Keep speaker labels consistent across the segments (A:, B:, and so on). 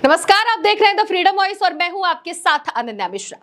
A: नमस्कार, आप देख रहे हैं द फ्रीडम वॉइस और मैं हूं आपके साथ अनन्या मिश्रा।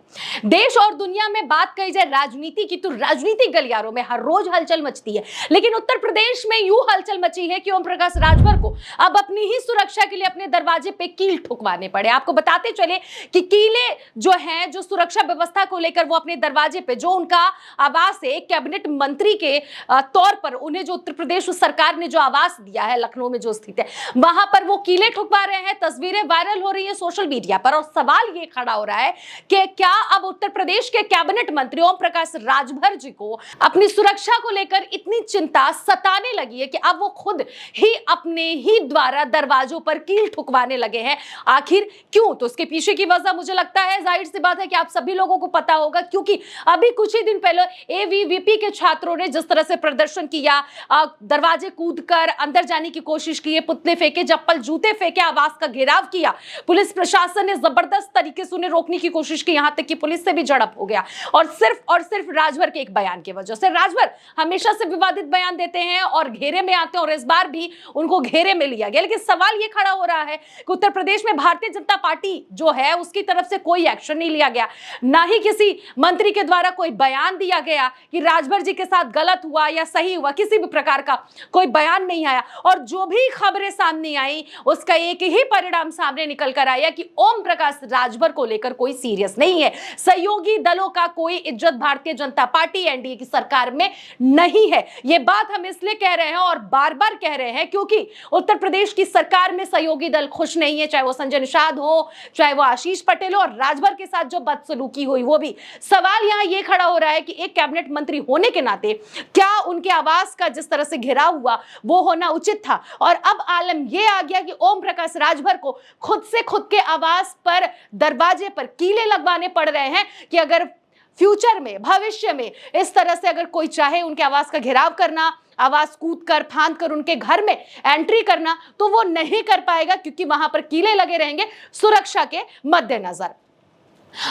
A: देश और दुनिया में बात कही जाए राजनीति की तो राजनीतिक गलियारों में हर रोज हलचल मचती है, लेकिन उत्तर प्रदेश में यूं हलचल मची है कि ओम प्रकाश राजभर को अब अपनी ही सुरक्षा के लिए अपने दरवाजे पे कील ठुकवाने पड़े। आपको बताते चले कि कीले जो हैं, जो सुरक्षा व्यवस्था को लेकर वो अपने दरवाजे पे, जो उनका आवास है कैबिनेट मंत्री के तौर पर उन्हें जो उत्तर प्रदेश सरकार ने जो आवास दिया है लखनऊ में जो स्थित है, वहां पर वो कीले ठुकवा रहे हैं। तस्वीरें वायरल हो रही है सोशल मीडिया पर और सवाल ये खड़ा हो रहा है कि क्या अब उत्तर प्रदेश के कैबिनेट मंत्री ओम प्रकाश राजभर जी को अपनी सुरक्षा को लेकर इतनी चिंता सताने लगी है कि अब वो खुद ही अपने ही द्वारा दरवाजों पर कील ठुकवाने लगे हैं। आखिर क्यों? तो उसके पीछे की वजह मुझे लगता है जाहिर सी बात है कि आप सभी लोगों को पता होगा, क्योंकि अभी कुछ ही दिन पहले एबीवीपी के छात्रों ने जिस तरह से प्रदर्शन किया, दरवाजे कूदकर अंदर जाने की कोशिश की, पुतले फेंके, चप्पल जूते फेंके, आवास का घेराव किया, पुलिस प्रशासन ने जबरदस्त तरीके से उन्हें रोकने की कोशिश की, यहां तक कि पुलिस से भी झड़प हो गया और सिर्फ राजभर के एक बयान की वजह से। राजभर हमेशा से विवादित बयान देते हैं और घेरे में आते हैं और इस बार भी उनको घेरे में लिया गया। लेकिन सवाल यह खड़ा हो रहा है कि उत्तर प्रदेश में भारतीय जनता पार्टी जो है उसकी तरफ से कोई एक्शन नहीं लिया गया, ना ही किसी मंत्री के द्वारा कोई बयान दिया गया कि राजभर जी के साथ गलत हुआ या सही हुआ, किसी भी प्रकार का कोई बयान नहीं आया। और जो भी खबरें सामने आई उसका एक ही परिणाम सामने निकल कर आया कि ओम प्रकाश राजभर को लेकर कोई सीरियस नहीं है। सहयोगी दलों का कोई इज्जत भारतीय जनता पार्टी एनडीए की सरकार में नहीं है। यह बात हम इसलिए कह रहे हैं और बार बार कह रहे हैं क्योंकि उत्तर प्रदेश की सरकार में सहयोगी दल खुश नहीं है, चाहे वो संजय निषाद हो, चाहे वो आशीष पटेल हो, और राजभर के साथ जो बदसलूकी हुई वो भी। सवाल यहां यह खड़ा हो रहा है कि एक कैबिनेट मंत्री होने के नाते क्या उनके आवास का जिस तरह से घेराव हुआ वो होना उचित था? और अब आलम यह आ गया कि ओम प्रकाश राजभर को खुद से खुद के आवास पर दरवाजे पर कीले लगवाने पड़ रहे हैं कि अगर फ्यूचर में, भविष्य में इस तरह से अगर कोई चाहे उनके आवास का घेराव करना, आवास कूद कर फांद कर उनके घर में एंट्री करना, तो वो नहीं कर पाएगा क्योंकि वहां पर कीले लगे रहेंगे सुरक्षा के मद्देनजर।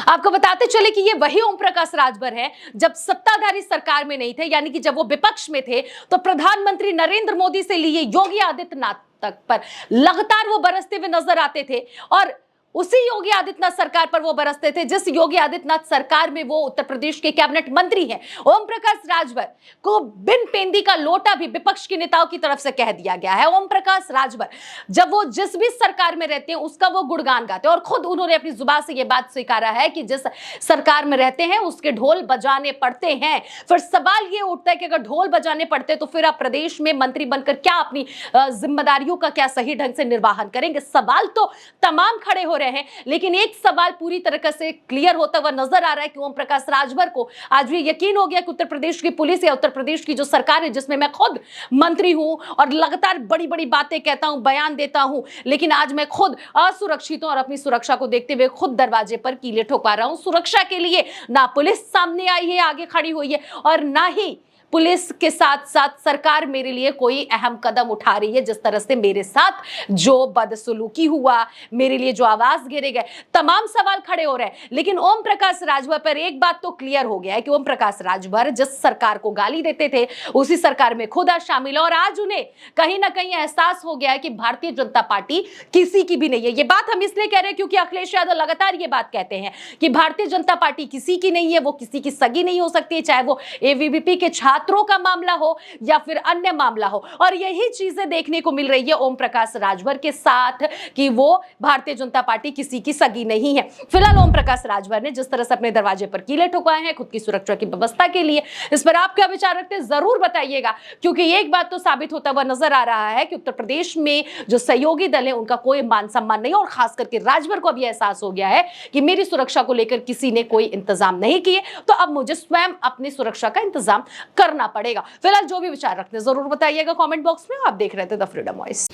A: आपको बताते चले कि ये वही ओम प्रकाश राजभर है जब सत्ताधारी सरकार में नहीं थे, यानी कि जब वो विपक्ष में थे तो प्रधानमंत्री नरेंद्र मोदी से लिए योगी आदित्यनाथ तक पर लगातार वो बरसते हुए नजर आते थे और उसी योगी आदित्यनाथ सरकार पर वो बरसते थे जिस योगी आदित्यनाथ सरकार में वो उत्तर प्रदेश के कैबिनेट मंत्री हैं। ओम प्रकाश राजभर को बिन पेंदी का लोटा भी विपक्ष के नेताओं की तरफ से कह दिया गया है। ओम प्रकाश राजभर जब वो जिस भी सरकार में रहते हैं उसका वो गुणगान गाते हैं और खुद उन्होंने अपनी जुबान से ये बात स्वीकारा है कि जिस सरकार में रहते हैं उसके ढोल बजाने पड़ते हैं। फिर सवाल ये उठता है कि अगर ढोल बजाने पड़ते तो फिर आप प्रदेश में मंत्री बनकर क्या अपनी जिम्मेदारियों का क्या सही ढंग से निर्वाहन करेंगे? सवाल तो तमाम खड़े हो हैं, लेकिन एक सवाल पूरी तरह से क्लियर होता हुआ नजर आ रहा है कि ओम प्रकाश राजभर को आज भी यकीन हो गया कि उत्तर प्रदेश की पुलिस या उत्तर प्रदेश की जो सरकार है जिसमें मैं खुद मंत्री हूं और लगातार बड़ी बड़ी बातें कहता हूं, बयान देता हूं, लेकिन आज मैं खुद असुरक्षित हूं और अपनी सुरक्षा को देखते हुए खुद दरवाजे पर कीले ठोकवा रहा हूं। सुरक्षा के लिए ना पुलिस सामने आई है, आगे खड़ी हुई है, और ना ही पुलिस के साथ साथ सरकार मेरे लिए कोई अहम कदम उठा रही है। जिस तरह से मेरे साथ जो बदसलूकी हुआ, मेरे लिए जो आवाज घेरे गए, तमाम सवाल खड़े हो रहे हैं। लेकिन ओम प्रकाश राजभर पर एक बात तो क्लियर हो गया है कि ओम प्रकाश राजभर जिस सरकार को गाली देते थे उसी सरकार में खुद आज शामिल है और आज उन्हें कहीं ना कहीं एहसास हो गया है कि भारतीय जनता पार्टी किसी की भी नहीं है। ये बात हम इसलिए कह रहे हैं क्योंकि अखिलेश यादव लगातार ये बात कहते हैं कि भारतीय जनता पार्टी किसी की नहीं है, वो किसी की सगी नहीं हो सकती, चाहे वो एबीवीपी के छात्रों का मामला हो या फिर अन्य मामला हो। और यही चीजें देखने को मिल रही है ओम प्रकाश राजभर के साथ कि वो भारतीय जनता पार्टी किसी की सगी नहीं है। फिलहाल ओम प्रकाश राजभर ने जिस तरह से अपने दरवाजे पर कीले ठुकवाए हैं खुद की सुरक्षा की व्यवस्था के लिए, इस पर आप क्या विचार रखते हैं जरूर बताइएगा, क्योंकि एक बात तो साबित होता हुआ नजर आ रहा है कि उत्तर प्रदेश में जो सहयोगी दल है उनका कोई मान सम्मान नहीं, और खास करके राजभर को अभी एहसास हो गया है कि मेरी सुरक्षा को लेकर किसी ने कोई इंतजाम नहीं किए, तो अब मुझे स्वयं अपनी सुरक्षा का इंतजाम करना पड़ेगा। फिलहाल जो भी विचार रखते हैं जरूर बताइएगा कमेंट बॉक्स में। आप देख रहे थे द फ्रीडम वॉइस।